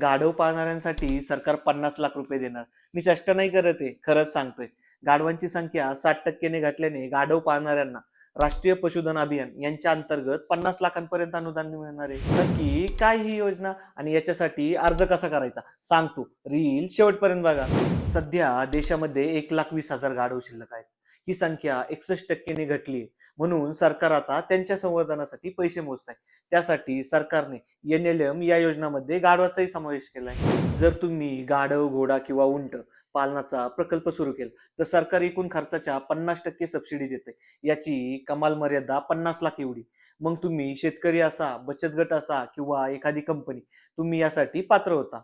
गाढव पाळणाऱ्यांसाठी सरकार 50 लाख रुपये देणार. मी चेष्टा नाही करत आहे, खरंच सांगतोय. गाढवांची संख्या 60% घटल्याने गाढव पाळणाऱ्यांना राष्ट्रीय पशुधन अभियान यांच्या अंतर्गत 50 लाखांपर्यंत अनुदान मिळणार आहे. नक्की काय ही योजना आणि याच्यासाठी अर्ज कसा करायचा सांगतो. रील शेवटपर्यंत बघा. सध्या देशामध्ये 1,20,000 गाढव शिल्लक आहेत. ही संख्या 61% घटली आहे. म्हणून सरकार आता त्यांच्या संवर्धनासाठी पैसे मोजत आहे. त्यासाठी सरकारने NLM या योजनामध्ये गाढवाचाही समावेश केला आहे. जर तुम्ही गाढव, घोडा किंवा उंट पालनाचा प्रकल्प सुरू केला तर सरकार एकूण खर्चाच्या 50% सबसिडी देते. याची कमाल मर्यादा 50 लाख एवढी. मग तुम्ही शेतकरी असा, बचत गट असा किंवा एखादी कंपनी, तुम्ही यासाठी पात्र होता.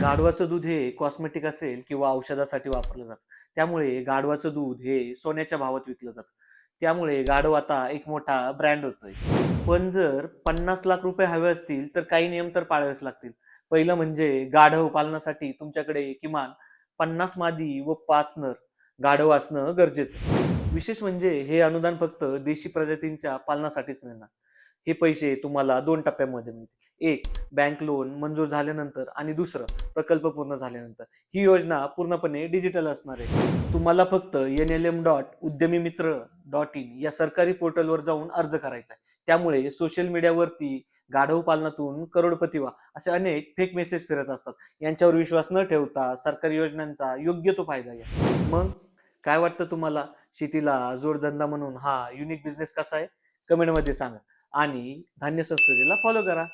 गाढवाचं दूध हे कॉस्मेटिक असेल किंवा औषधासाठी वापरलं जातं. त्यामुळे गाढवाचं दूध हे सोन्याच्या भावात विकलं जातं. त्यामुळे गाढव आता एक मोठा ब्रँड होतोय. पण जर 50 लाख रुपये हवे असतील तर काही नियम तर पाळावेच लागतील. पहिलं म्हणजे गाढव पालनासाठी तुमच्याकडे किमान 50 मादी व 5 नर गाढव असणं गरजेचं. विशेष म्हणजे हे अनुदान फक्त देशी प्रजातींच्या पालनासाठीच मिळणार. हे पैसे तुम्हाला 2 टप्प्यांमध्ये मिळतील. एक, बँक लोन मंजूर झाल्यानंतर आणि दुसरं, प्रकल्प पूर्ण झाल्यानंतर. ही योजना पूर्णपणे डिजिटल असणार आहे. तुम्हाला फक्त nlm.udyamimiत्र.in या सरकारी पोर्टलवर जाऊन अर्ज करायचा आहे. त्यामुळे सोशल मीडियावरती गाढव पालनातून करोडपती व्हा असे अनेक फेक मेसेज फिरत असतात. यांच्यावर विश्वास न ठेवता सरकारी योजनांचा योग्य तो फायदा घ्या. मग काय वाटतं तुम्हाला? शेतीला जोडधंदा म्हणून हा युनिक बिझनेस कसा आहे? कमेंटमध्ये सांगा आणि धान्य संस्कृतीला फॉलो करा.